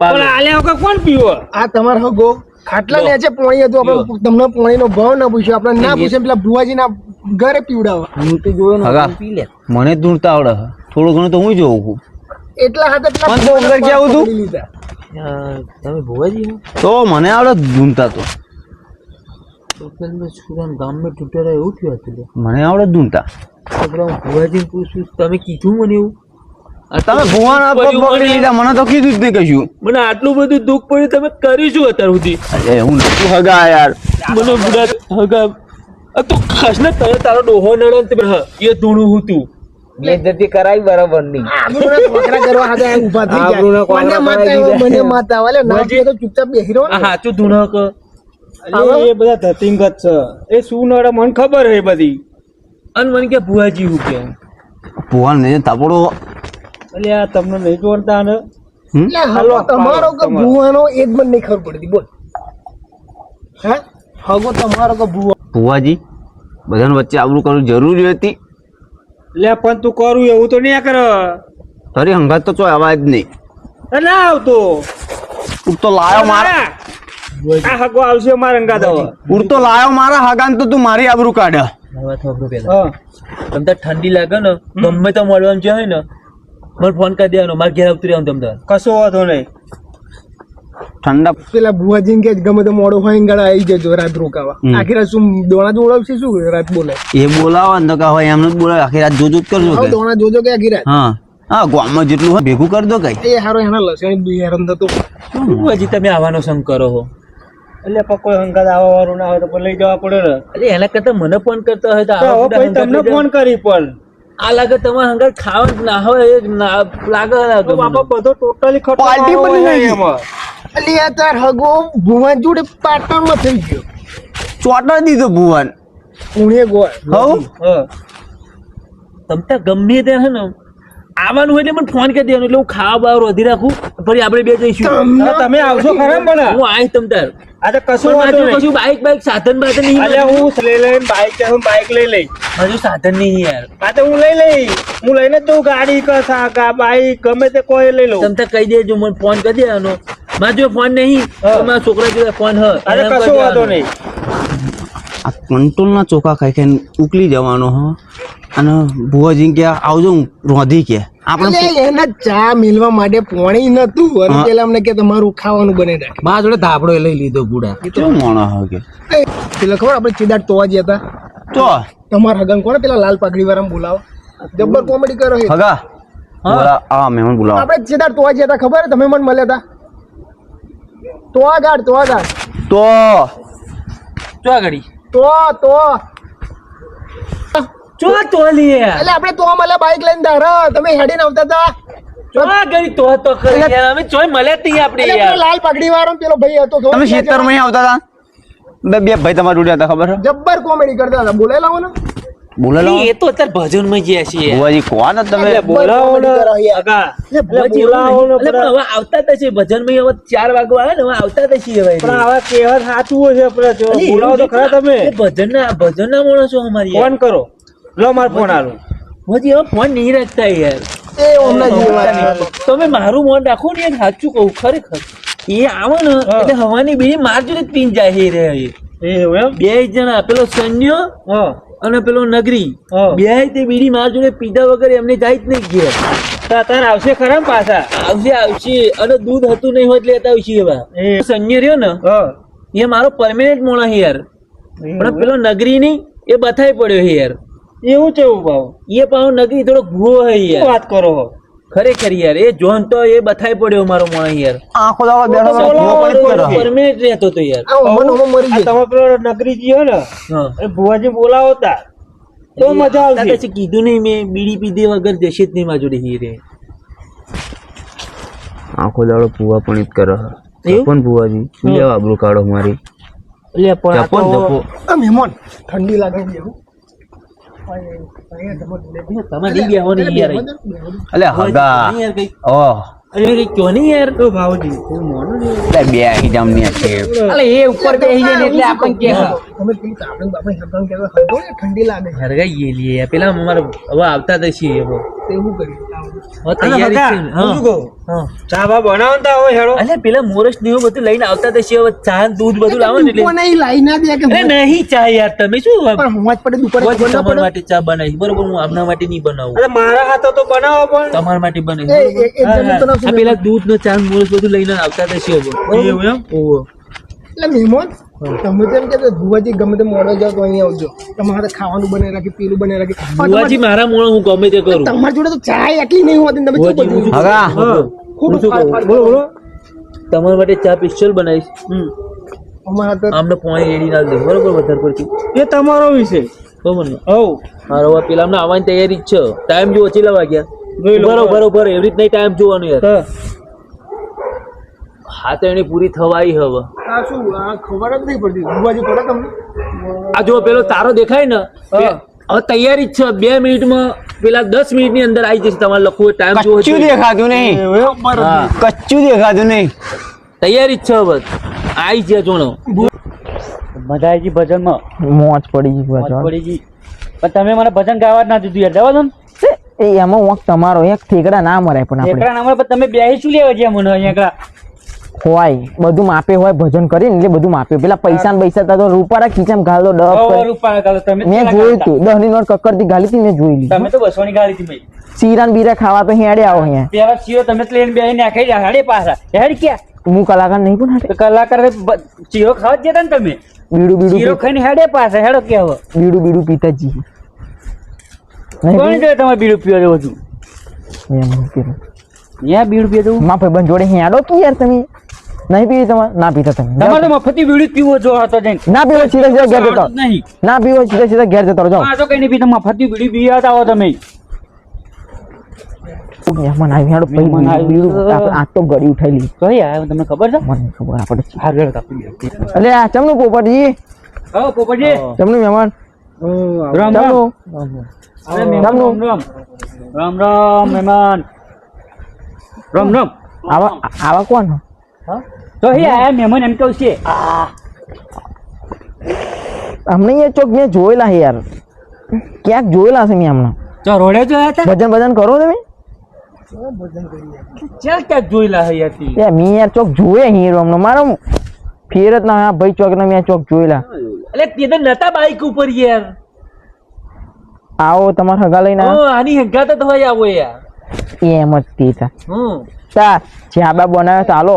પણ આલે વગર કોણ પીવો આ તમારો હગો ખાટલા ને છે પોણી હતું આપણે તમને પોણીનો ભાવ ના પૂછ્યો આપણે ના પૂછે પેલા ભુવાજીના ઘરે પીવડાવવા હું તો જોયો હગા. ને પી લે મને ધૂણતા આવડે છે. થોડું ઘણું તો હું જોઉં છું એટલા હાથે પેલા પણ તો અંદર કેવું હતું? પકડી લીધા. તમે ભુવાજી હો તો મને આવડે ધૂણતા તો ગામમાં તૂટેલા એવું થયું હતું લે. મને આવડે ધૂણતા તો પેલા હું ભુવાજીને પૂછું તમે કીધું મને એવું તમે ભુવાના પગ પકડી લીધા મને તો કીધું જ નહીં કશું મને આટલું બધું દુઃખ પડ્યું તમે કર્યું શું અત્યાર સુધી અરે હું નતું હગા યાર મને બુડા હગા આ તો ખાસ ને તને તારો ડોહો નડે ને તે એ ધૂણું હું તું બેજતી કરાવી બરાબર નહીં આબરૂના ટોકરા કરવા હાથે આ ઊભા થઈ આબરૂના ગયા મને કોકરા માતા કરાવી મને દીધા. માતા વાલે ના પીએ તો ચૂપચાપ બેહી રહો આ સાચું ધૂણો કે અલે એ બધા ધતિંગત છે એ શું નડે મને ખબર હે બધી અને મને કે ભુવાજી હું કે ભુવાન ને તાપડો એટલે આ તમને નહીં જોડતા ને એટલે હલો તમારો કે ભુવાનો એ જ મને નહીં ખબર પડતી બોલ હે હગો તમારો કે ભુવા ભુવાજી બધાને વચ્ચે આબરૂ કરવું જરૂરી હતી લે પણ તું કરું એવું તો નહીં કર તારી હંગાત તો ચોય અવાજ નહીં ના આવતો ઉડતો લાયો મારા આ હગો આવશે મારા અંગા દવા ઉડતો લાયો મારા હગાન તો તું મારી આબરૂ કાઢ હવે થોડું પેલા તમને ઠંડી લાગે ને ગમે તો મળવાનું છે ને મને ફોન કરી દેવાનો મારે ઘેર ઉતરી આવવાનું તમને કશો વાંધો નહીં ઠંડા પેલા ભુવાજીને કે ગમે તો મોડો હોય ગળા આવી જજો રાત રોકાવા આખી રાત શું દોણા જોડાવશે શું રાત બોલે એ બોલાવો ને તો કે હવે એમને જ બોલાવે આખી રાત જોજો જ કરજો આવો કે દોણા જોજો કે આખી રાત હા હા ગામમાં જેટલું હોય ભેગું કરી દો કઈ એ હારો એના લસણી બી હેરાન થતો ભુવાજી તમે આવવાનો સંગ કરો હો એટલે પણ કોઈ હંગાત આવવા વાળું ના હોય તો પણ લઈ જવા પડે ને એટલે એના કરતા મને ફોન કરતા હોય તો તો આવા હવે બધા પછી તમને હંગાત ફોન કરી પણ આ લાગે તમારે હંગાત ખાવાનું ના હોય એ લાગે તો બાપા બધો ટોટલી ખર્ચો પાર્ટી મારો બની હોય ગઈ. એમાં. એટલે આ તાર હગો ભુવા જોડે પાટણમાં થઈ ગયો ચોટા દીધો ભુવાન પુણે ગોળ હવ હા. તમ તાર ગમે તે હે ને આવવાનું હોય એટલે મને ફોન કરી દેવાનો એટલે હું ખાવા બાર વધી રાખું ફરી આપણે બે જઈશું હા, તમે આવશો ખરા પણ હું આવીશ તમ તાર આ તો કશો પણ વાંધો મારે નહીં. કશું બાઈક સાધન બાધન નહીં એટલે હું લઈ લઈને બાઈક છે હું બાઈક લઈ લઈ મારું સાધન નહીં યાર આ તો હું લઈ લઈ હું લઈને જ જઉં ગાડી બાઈક ગમે તે કોઈ લઈ લઉં તમ તાર કહી દેજો મને ફોન કરી દેવાનો મારા જો ફોન નહીં તો મારા છોકરા જોડે ફોન હ અરે એને કશો કરી વાંધો દેવાનો. નહીં આ કંટ્રોલના ચોખા ખાઈ ખાઈને ઉકલી જવાનો હ અને ભુવાજી કે આવજો હું રોધી કે આપણે એટલે એના ચા મિલવા માટે પોણી નતું અને હા. પેલા અમને કે તમારું ખાવાનું બને રાખે મારા જોડે ધાબળો લઈ લીધો બુડા કેવો માણસ હે કે પેલા ખબર આપણે ચીદાટ તોવા ગયા હતા તો તમારા હગન કોને પેલા લાલ પાઘડી વાળા બોલાવો જબ્બર કોમેડી કરો છે હગા બોલા આ મહેમાન બોલાવો આપણે ચીદાટ તોવા ગયા હતા ખબર તમે મને મળ્યા હતા તોવાગાડ તો ચો આગળી તો ચો તો લે એટલે આપણે તો મળ્યા બાઈક લઈને દારા તમે હેડીને આવતા હતા ચો આગળી તો કરી યાર અમે ચોય મળ્યા જ નહીં આપણે એટલે યાર પેલો લાલ પાઘડી વાળો ને પેલો ભાઈ હતો ખબર તમે છે? ખેતર માં આવતા હતા બે ભાઈ તમારા જોડે હતા ખબર જબ્બર કોમેડી કરતા હતા બોલાય લાવો ને બોલેલો એ તો અત્યારે ભજન માં ગયા છીએ ભુવાજી કોણ તમે બોલાવો ને કરો યાર. અગા એટલે ભુવાજી બોલાવો ને એવું નહીં. એટલે પણ હવે આવતા જ છે ભજન માં હવે 4 વાગવા આવે ને હવે આવતા જ છીએ હવે પણ આવા કહેવત સાચું હોય છે આપણે જો અલી, બોલાવો તો ખરા તમે એ ભજનના માણસો અમારી યાર. ફોન કરો લો મારો ફોન આલો ભુવાજી હવે ફોન નહીં રાખતા યાર એ હમણાં જીવવા તમે મારું મન રાખો ને યાર સાચું કહું ખરેખર એ આવે ને એટલે હવાની બીડી માર જોડે જ પીને જાય છે રે એ. એવું એમ બે જણા પેલો સંન્યો હા અને પેલો નગરી હા. બે તે બીડી માર જોડે પીધા વગર એમને જાય જ નહીં ઘેર તો અત્યારે આવશે ખરા ને પાછા આવશે અને દૂધ હતું નહીં હોય એટલે લેતા આવશે એવા એ સંન્ય રહ્યો ને હા એ મારો પરમેનન્ટ મોણા છે યાર પણ પેલો નગરી નહીં એ બથાઈ પડ્યો છે યાર એવું છે એવું ભાવ એ પાછો નગરી થોડો ભૂવો છે શું યાર વાત કરો હો ખરેખર યાર એ જોન તો એ બથાઈ પડ્યો મારો મોણા યાર આંખો દાવા બેઠો પરમેનન્ટ રહેતો તો યાર આ ઉંમરનો ઉંમર મરી આ ગઈ તમે પેલો નગરીજી હો ને હા એ ભુવાજી બોલાવો તા તો મજા આવશે પછી કીધું નહીં મેં બીડી પીધે વગર જશે જ નહીં મારા જોડે હીરે આંખો દાડો ભુવા પણ જ કરે એવું? પણ ભુવાજી શું લેવા આબરૂ કાઢો મારી એટલે પણ આ જપો ને તો- જપો આ મહેમાન ઠંડી લાગે છે એવું તમે નહીં બેહો ને યાર અલે હગા યાર કઈ ઓહ અરે ક્યો નહીં યાર તો ભાવજી તું મોનો ને એટલે બે જમની છે અલે એ ઉપર બેસી જાય ને એટલે આપણને કે તમે પેલી તાપણ બાપણ હરગામ કહેવા હરગો ને ઠંડી લાગે હરગાઈ ગયેલી પેલા અમારે હવે આવતા તો છીએ હવે તો એવું કર્યું હવે તૈયારી છે ને. હું શું કહું હા ચા બા બનાવતા હોય હેડો અલે પેલા મોરસ ને એવું બધું લઈને આવતા તો છીએ હવે ચા ને દૂધ બધું લાવો ને એટલે કોને ઈ લાઈ ના દે કે અરે નહીં ચા યાર તમે શું પણ હુંજ પડે દુપારે હું ખબર ના તમારા પડે માટે ચા બનાવીશ બરોબર હું આપના માટે નહીં બનાવું અરે મારા હાથો તો બનાવો પણ તમારા માટે એ બનાવીશ એક જણ બનાવશે આ પેલા દૂધ ને ચા ને મોરસ બધું લઈને આવતા તો છીએ હવે એવું એમ ઓહો એટલે મહેમાન તમે તેમ કે ભુવાજી ગમે તે મોડો જાવ તો અહીંયા આવજો તમારે ખાવાનું બનાવી રાખી પેલું બનાવી રાખી બુઆજી મારા મોણ હું ગમે તે કરું તમારી જોડે તો ચા એટલી નહીં હોતી ને તમે શું બુઆજી, બધું હગા ખૂબ હું શું કહું? બોલો બોલો તમારા માટે ચા પિસ્ટલ બનાવીશ અમારા તો આમને પાણી રેડી ના દે બરોબર વધારે પડતી એ તમારો વિષય બરોબર ને હવ મારો હવે પેલા અમને આવવાની તૈયારી જ છે ટાઈમ જો ઓછી વાગ્યા જોઈ લો. બરોબર એવી રીતના ટાઈમ જોવાનો યાર હા. હા તો એની પૂરી થવાઈ હવે આ શું આ ખબર જ નહીં પડતી ભુવાજી પડે તમને આ જો પેલો તારો દેખાય ને હવે તૈયારી જ છે 2 મિનિટમાં પેલા 10 મિનિટની અંદર આવી જશે તમારે લખવું ટાઈમ જોવો કચ્ચું દેખાતું નહીં હા કચ્ચું દેખાતું નહીં તૈયારી જ છે હવે આવી ગયા જોણો મજા આવી ગઈ ભજનમાં મોજ પડી ગઈ મોજ પડી ગઈ પણ તમે મને ભજન ગાવા જ ના દીધું યાર જવા દો ને એ એમાં વાંક તમારો એક ઠેકડા ના મરાય પણ આપણે એકડા નામ તમે બેહી શું લેવા ગયા મને અહીંયા હોય બધું માપે હોય ભજન કરીને એટલે બધું માપે પેલા પૈસા ને પૈસા તા તો રૂપારા ખીચામ ઘાલ દો ડબ કરી. તમે મેં જોયું તું 10 ની નોટ કક્કરથી ગાલી હતી મેં જોઈ લીધી તમે તો 200 ની ગાડી હતી ભાઈ શીરા ને બીરા ખાવા તો હેડે આવો અહીંયા પેલા ચીરો તમે તો લઈને બેહી નાખી રહ્યા હાડે પાછા હેડ ક્યાં હું કલાકાર નહીં પણ હાટે. તો કલાકાર ચીરો ખાવા જ જતા ને તમે બીડું ચીરો બીડું ખાઈને હેડે પાછા હેડો કે હવે બીડું બીડું પીતા જી નહીં કોણ પીવું? જોયે તમારે બીડું પીવા જેવું હતું એમ નહીં પીવું. ત્યાં બીડું પીવા જવું મારા ભાઈબંધ જોડે હેડો કે યાર તમે નહીં પીવી તમારે ના પીતા તમે તમારે તો મફતી બીડું જ પીવો જો હતો જઈને ના પીવો સીધા સીધા ઘેર જતો નહીં ના પીવો સીધા સીધા ઘેર જતો રહો. જાઓ આ તો કઈ નહીં પીતા મફતી બીડી પીવા આવો તમે મહેમાન આવી હેડો પછી મહેમાન આવ્યું. બીડું આ તો ગળી ઉઠાઈ લીધી કઈ આવ્યો તમને ખબર છે મને ખબર આપણે હાર ગયો કાપી એટલે આ ચમનું પોપટજી હા પોપટજી ચમનું મહેમાન રામ રામ ચમનું અરે મહેમાન રામનું. રામ રામ મહેમાન રામ રામ આવા આવા કોણ તો હે આયા મહેમાન એમ કહું છે અમને એ ચોક મેં જોયેલા છે યાર ક્યાંક જોયેલા છે મેં હમણાં તો રોડે જોયા હતા ભજન ભજન કરો તમે ચાલ ક્યાંક જોયેલા હે યાર યાર મેં યાર ચોક જોયે હીરો હમણાં મારો ફેર જ ના ભાઈ ચોક ના મેં ચોક જોયેલા એટલે તે તો નતા બાઈક ઉપર યાર આવો તમારા હગા લઈને આવો. આની હંગાત જ હોય આવો યાર એમ જ તે તા હમ તા જ્યાં બા બનાવ્યો ચાલો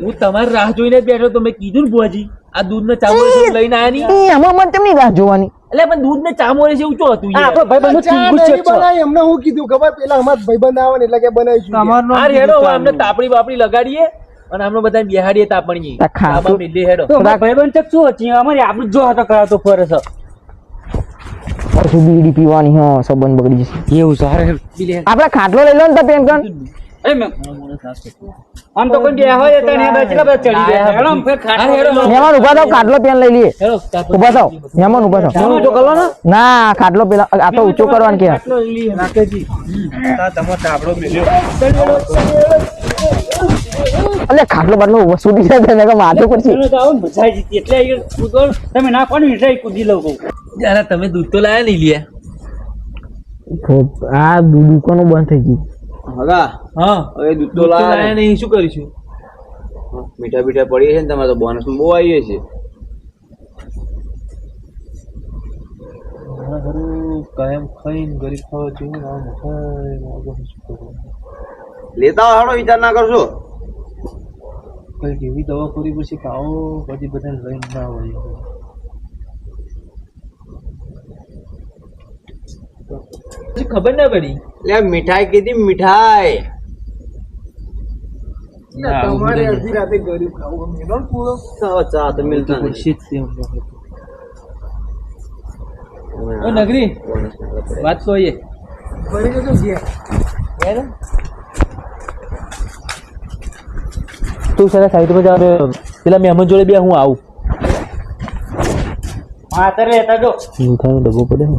હું તમારી રાહ જોઈને જ બેઠો તો મેં કીધું ને બુઆજી આ દૂધ ને ચામોરે છે એવું લઈને આયા નહીં એમાં મને તેમની રાહ જોવાની એટલે પણ દૂધ ને ચામોરે છે એવું ચો હતું યાર આપણો ભાઈ બંધ ચા ગુસ્સે નહીં બનાવી એમને હું કીધું ખબર પેલા અમારા ભાઈબંધ આવે ને એટલે કે બનાવીશું તમારનો આ હેડો હવે અમને તાપડી બાપડી લગાડીએ અને આપણે બધા બિહાડીએ તાપણીએ આ ખાતું. તાપા મિલી હેડો તો ભાઈ બંધ ચક શું હતી અમારી આપણું જો હતો કરાતો ફરે છે પાછું બીડી પીવાની હો સંબંધ બગડી જશે એવું સારું આપણે ખાટલો લઈ લો ને તો પેન કણ આમ તો કોઈ બે હોય તો ને કેટલા બધા ચડી ગયા હેડો આમ ફેર ખાટલો હેડો. મહેમાન ઉભા થાવ ખાટલો પેન લઈ લઈએ હેડો તાપડી ઉભા થાવ મહેમાન ઉભા થાવ ઊંચો કરો ને ના ખાટલો પેલા આ તો ઊંચો કરવાનું કે ખાટલો લઈ લે. નાકેજી તમારો ટાબડો મેલ્યો એટલે ખાટલો બાટલો વસૂલી જાય ને કે માથે પડશે તો આવો ને મજા આવી જતી એટલે અહીં કૂદો તમે ના પાડો ને એટલે કૂદી લઉં કહું યાર તમે દૂધ તો લાયા નહીં લ્યા આ દુકાનો બંધ થઈ ગઈ હગા હા હવે દૂધ દૂધ તો લાયા નહીં શું કરીશું મીઠા બીઠા પડી છે ને તમારે તો બોનસ બહુ આવી છે કાયમ ખાઈને ગરીબ ખાવા જેવું ના મખાય શું કરું લેતા હાડો વિચાર ના કરશો કઈક એવી દવા કરવી પડશે કે આવો પછી બધા લઈને ના હોય પછી ખબર ના પડી એટલે મીઠાઈ કીધી મીઠાઈ તમારે અડધી રાતે ગરીબ ખાવું મેલો ને પૂરો ચા તો મિલતા નહીં ખુરશી જ છે નગરી વાત તો એ ભરી જજો ઘેર તું સારા સાઈડ પર જાવ પેલા મહેમાન જોડે બે હું આવું હા અત્યારે લેતા જો મીઠાઈનો ડબ્બો પડે ને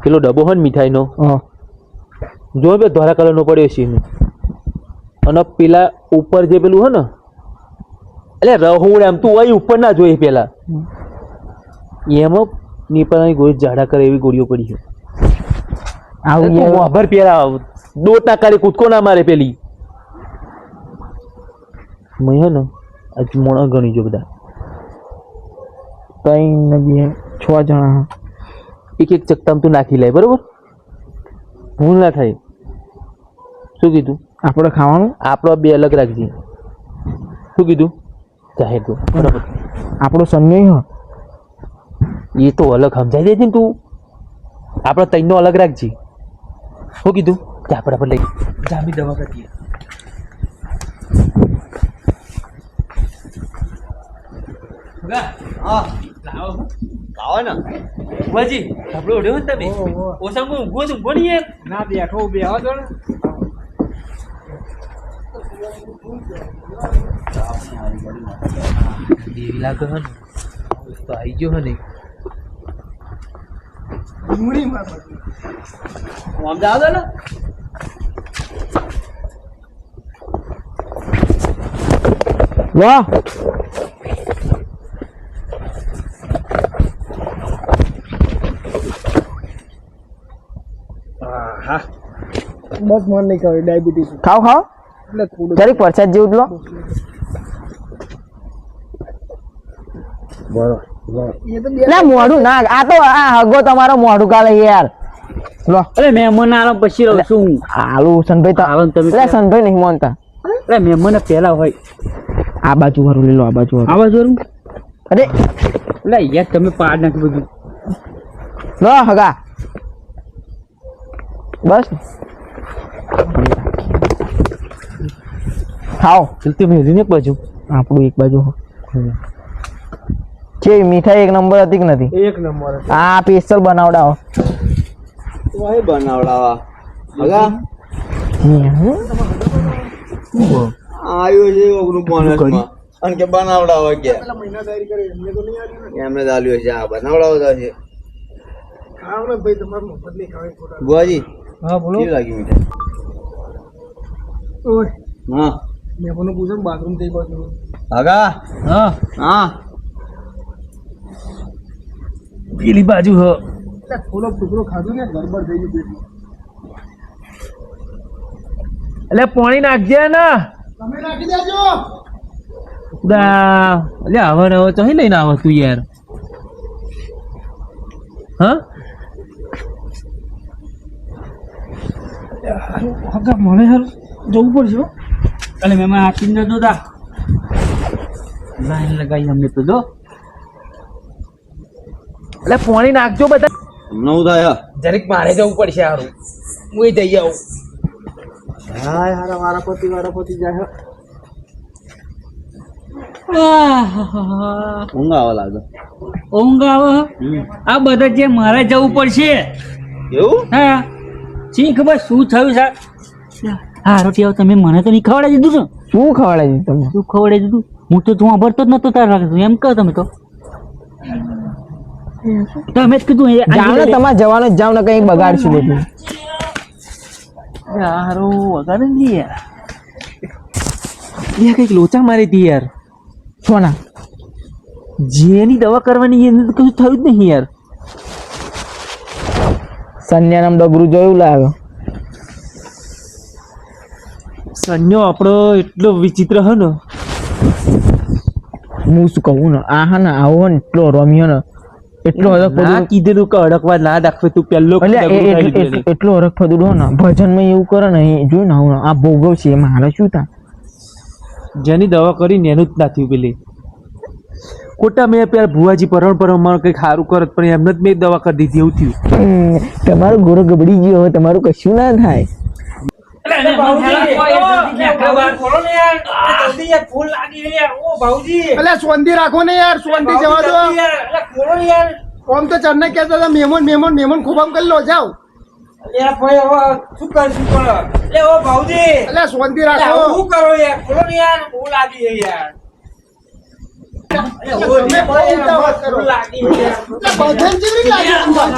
પેલો ડબ્બો હોય ને મીઠાઈનો હા જો બે ધોળા કલરનો પડ્યો છે અને પેલા ઉપર જે પેલું હે ને એટલે રહુડ એમ તું હોય ઉપર ના જોઈએ પેલા એમાં નીપરાની ગોળી ઝાડા કરે એવી ગોળીઓ પડી છે આવું પેલા દોટ ના કરે કૂદકો ના મારે પેલી મેં હે ને આજ મોણા ગણી જો બધા 3 ને 2 6 જણા એક ચકતામ તું નાખી લે બરોબર ભૂલ ના થાય શું કીધું આપણે ખાવાનું આપણો બે અલગ રાખજે શું કીધું જાહેર તું બરાબર આપણો સંજય એ તો અલગ સમજાઈ દેજે ને તું આપણે ત્રણનો અલગ રાખજે શું કીધું કે આપણે લઈ જામી દવા કરીએ આવો ને બુઆજી આપણો ઓઢ્યો ને તમે ઓસામાં ઊંઘો છું ઊંઘો નહીં યાર ના બેઠો બેહો દો ને દેવી લાગે હે ને તો આવી ગયો હે ને મૂડી માં આમ જાવ દો ને વાહ બસ મન નહીં કરે ડાયાબિટીસ ખાઓ ખાઓ એટલે થોડું જરીક પરસાદ જેવું જ લો એ તો બે ના મોઢું ના આ તો આ હગો તમારો મોઢું કાલે યાર લો અરે મહેમાન આલો પછી રહું છું હું. આલુ સંભાઈ તો આવો ને તમે એટલે સંભાઈ નહીં માનતા અરે મહેમાન પહેલા હોય આ બાજુ વાળું લઈ લો આ બાજુ વાળું આવા જોરું અરે એટલે યાર તમે પાડ નાખી બધું લો હગા બસ ખાઓ ચલતી મેરી એક બાજુ આપણું એક બાજુ છે મીઠાઈ એક નંબર હતી કે નથી એક નંબર આ સ્પેશિયલ બનાવડાવો વાય બનાવડાવા હગા આયો છે ઓગનું બોનસમાં અને કે બનાવડાવા કે મહિના તૈયારી કરે એમને તો નહીં આવ્યું એમને દાલ્યો છે આ બનાવડાવતા છે ખાવ ને ભાઈ તમારે મફત નહીં ખાવે ખોટા બુઆજી હા બોલો કેવી લાગી મીઠાઈ ઓય હા મેં મને પૂછ્યું બાથરૂમ થઈ ગયું હગા હા હા પેલી બાજુ હ થોડો ટુકડો ખાધો ને ગડબડ થઈ ગયું એટલે પાણી નાખજે ને તમે નાખી દેજો એટલે હવે ને હવે તો લઈને આવો તું યાર હા હગા મને હાલ જવું પડશે હો. એટલે મહેમાન આપી ન દોતા લાઈન લગાવી અમને તો દો એટલે પાણી નાખજો બધા નવ થાય જરીક મારે જવું પડશે સારું હું જઈ આવું હા હારા વારાપતિ જાય ઊંઘ આવા લાગે ઊંઘ આવે આ બધા જે મારે જવું પડશે એવું હા શી ખબર શું થયું છે હા રોટી આવ તમે મને તો નહીં ખવડાવી દીધું છે શું ખવડાવી તમે શું ખવડાવી દીધું હું તો તું ભરતો જ નતો તાર રાખતો એમ કહો તમે તો તમે જ કીધું જાવ ને તમારે જવાનું જ જાવ ને કઈ બગાડશું બધું હારું વગાડે ને યાર કઈક લોચા મારી હતી યાર સોના જેની દવા કરવાની એને તો કશું થયું જ નહીં યાર સંજ્ઞાનામ ડબરું જોયું લાગે સંયો આપણો એટલો વિચિત્ર હે ને હું શું કહું ને આ હા ને આવો ને એટલો રમ્યો ને એટલો અરખ ના ફદુડો કીધેલું કે અડકવા ના દાખવે તું પહેલો એટલો અરખ ફદુડો ને ભજનમાં એવું કરે ને જોયું ને આવું આ ભોગવ છે મારે શું થાય જેની દવા કરીને એનું જ ના થયું પેલી ખોટા મેં પેલા ભુવાજી પરણ કંઈક સારું કરત પણ એમને જ મેં દવા કરી દીધી એવું થયું તમારું ગોરો ગબડી ગયો હવે તમારું કશું ના થાય એટલે શાંતિ રાખો ને યાર શાંતિ જવા દો આમ તો ચરને કહેતા હતા મહેમાન ખૂબ આમ કરી લો જાઓ એટલે શાંતિ રાખો તમે બહુ ઉતાવળ કરો. એટલે બધાને જેવી લાગે તમારે.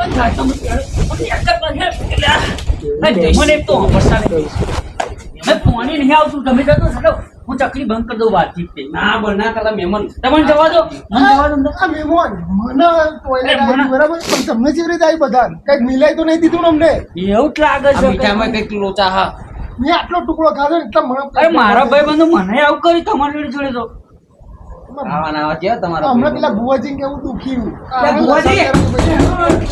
બંધ થાય તમે મને એક તો વરસાદ મેં પાણી નહીં આવતું તમે કહેતો હેલો હું ચકલી બંધ કરી દઉં વાતચીત થી. ના બના કલા મહેમાન તમને જવા દો મને જવા દો અંદર. આ મહેમાન મને ટોયલેટ અરે, મને- આવી બરાબર પણ તમને કેવી રીતે આવી બધા કઈક મિલાઈ તો નહીં દીધું ને અમને એવું જ લાગે છે મીઠામાં કઈક લોચા હા મેં આટલો ટુકડો ખાધો ને એટલે મને અરે મારા ભાઈ બંધુ મને આવું કર્યું તમારી જોડે તો આવા ના છે તમારા હમણાં પેલા ભુવાજી કેવું દુખી ભુવાજી!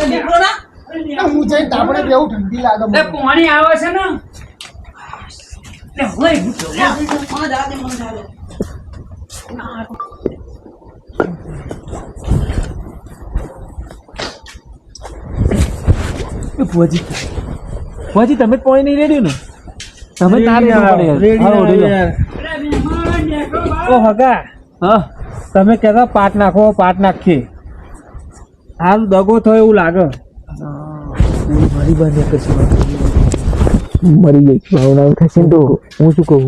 નીકળો ના હું જઈને તાપડે બેવું ઠંડી લાગે એ મને. પાણી આવે છે ને લે હોય ભૂતો લે મને જવા દે મને જવા દે ભુવાજી તમે પોઈન્ટ નહીં રેડ્યું ને તમે તાર ઓ હગા હા તમે કહેતા પાટ નાખો પાટ નાખીએ હાલ દગો થયો એવું લાગે મારી બંને કશું મરી ગઈ ભાવના થશે તો હું શું કહું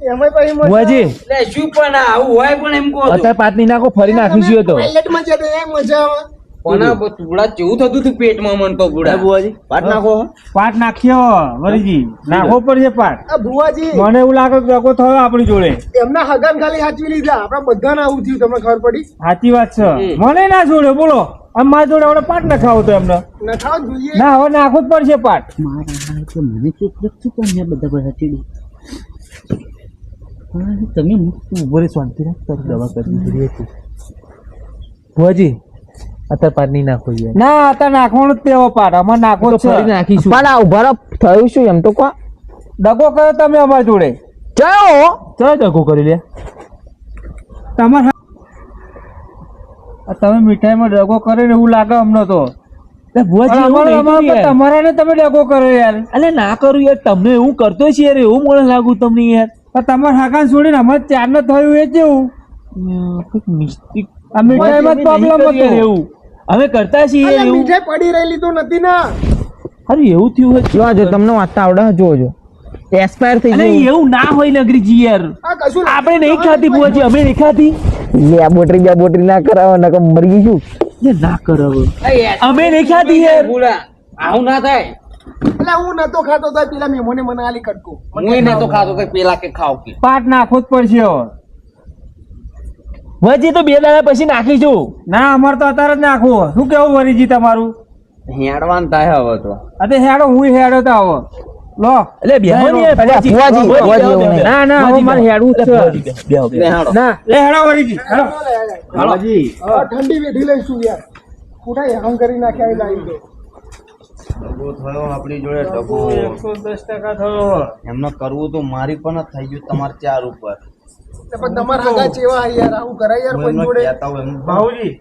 એમાંય પછી મને ભુવાજી લે શું પણ આવું હોય પણ એમ કહો અત્યારે પાટ નહીં નાખો ફરી નાખીશું તો ટોયલેટમાં જતો એ મજા આવે કોના તુડા જેવું થતું હતું પેટમાં મન તો ગુડા બુવાજી પાટ નાખો પાટ નાખ્યો વરીજી નાખવો પડશે પાટ આ ભુવાજી મને એવું લાગે કે દગો થયો આપણી જોડે એમના હગાન ખાલી સાચવી લીધા આપણા બધાને આવું થયું તમને ખબર પડી સાચી વાત છે મને ના જોડે બોલો આમ મારા જોડે હવે પાટ નખાવો તો એમને ન ખાવ જોઈએ ના હવે નાખવું જ પડશે પાટ મને ચૂપ પણ બધા બધા ચીડી તમે ઉભો રે શાંતિ રાખ તારી દવા કરી દીધી હતી ભુવાજી અત્યારે પાટ નહીં નાખો ના અત્યારે નાખવાનો જ તેવો પાટ અમારે નાખવો જ છે નાખીશું પણ આ ઉભા રહો, થયું શું એમ તો કો દગો કર્યો તમે અમારી જોડે ચયો ચલો દગો કરી લે તમારે તમે મીઠાઈમાં દગો કરે ને એવું લાગે અમને તો તમારા ને તમે દગો કરો યાર અલે ના કરું યાર તમને એવું કરતો છે યાર એવું મને લાગુ તમને યાર તમારા હાકાન છોડીને અમારે ચાર ને થયું એ જેવું મિસ્ટેક આ મીઠાઈમાં પ્રોબ્લેમ હતો એવું અમે કરતા છીએ અલા, એવું મીઠાઈ પડી રહેલી તો નથી ને અરે એવું થયું હોય જો જો તમને વાંચતા આવડે જોજો એક્સપાયર થઈ અરે ગયું એવું ના હોય નગરીજી યાર આ કશું આપણે નહીં ખાતી બુઆજી અમે નહીં ખાતી લેબોરેટરી ના કરાવો નકર મરી ગયું એ ના કરાવો અમે નહીં ખાતી યાર ગુડા આવું ના થાય એટલે હું નતો ખાતો તો પેલા મેમોને મને આલી કટકો હું નતો ખાતો તો પેલા કે ખાવ કે પાટ નાખવો જ પડશે હવે વજી તો 2 દાડા પછી નાખીશું ના અમારે તો અત્યારે જ નાખવું શું કેવું વરીજી તમારું હેડવાન થાય હવે તો અરે હેડો હું હેડો તો આવો લો એટલે બેહવાની ફુવાજી એવું નહીં. ના ના હવે મારે હેડવું જ છે લે હાડો ના લે હેડો વરીજી હેડો બુવાજી ઠંડી વેઠી લઈશું યાર પૂરા હેરાન કરી નાખ્યા એ લાવી દો ડગો થયો આપણી જોડે ડગો 110% થયો એમને કરવું તો મારી પણ જ થઈ ગયું તમારે 4 ઉપર પણ તમારા હગા ચેવા યાર આવું કરાય યાર હું કોઈ એમને જોડે કહેતા હોય એમ બાઉજી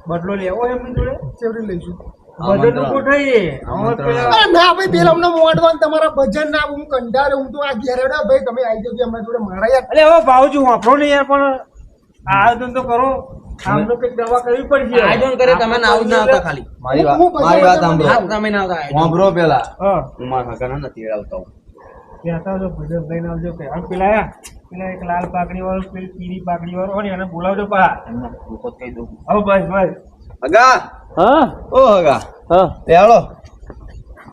બદલો લેવો એમની જોડે ચેવડી લઈશું બદલ નું ગોઠવીએ અમારે પેલા અરે ના ભાઈ પેલા અમને મોડવાન તમારા ભજન ના હું કંટાળે હું તો આ ઘેરેડા ભાઈ તમે આવી જજો અમારા જોડે મારા યાર અલે હવે બાઉજી વાપરો ને યાર પણ આયોજન તો કરો આમનો કઈક દવા કરવી પડશે આયોજન કરે તમે ના આવું જ ના આવતા ખાલી મારી હું વાત ભજન સાંભળો હા તમે ના આવતા સાંભળો પેલા હા હું મારા હગાના નથી હેડાવતા હું. ત્યાં આવજો ભજન લઈને આવજો કે આ પેલા એક લાલ પાકડી વાળો પેલી પીળી પાકડી વાળો હોય ને એને બોલાવજો પા લોકો જ કહી દઉં હવે બસ બસ હગા હા ઓ હગા હા એ હાલો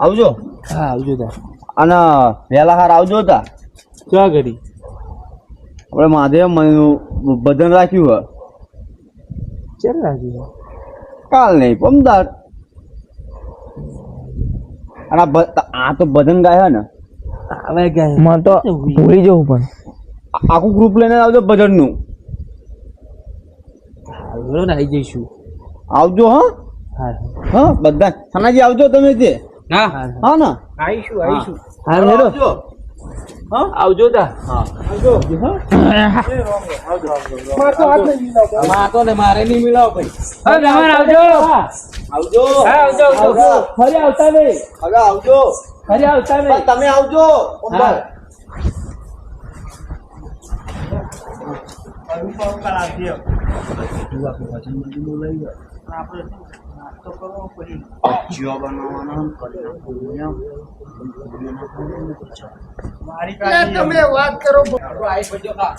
આવજો હા આવજો તા અને વહેલા હાર આવજો તા ક્યાં કરી આપણે મહાદેવ મહિનું ભજન રાખ્યું હે ચાલ લાગી કાલ નહીં પમદાર અને આ તો ભજન ગાય હે ને હવે ગયા મને તો ભૂલી જવું પણ આખું ગ્રુપ લઈને આવજો ભજન નું બોલો ને આવી જઈશું આવજો હા હા હા બધા સનાજી આવજો તમે તે ના હા ને આવીશું આવીશું હા હેડો. આવજો હા આવજો તા હા આવજો મારે તો હાથ નહીં મિલાવતો. માં તો ને મારે નહીં મિલાવ ભાઈ હા મહેમાન આવજો આવજો હા આવજો આવજો ફરી આવતા નહીં હગા આવજો ફરી આવતા નહીં પણ તમે આવજો પમદાર. ભજીયા બનાવવાના મારી યાર, તમે વાત કરો આઈ બજો ખા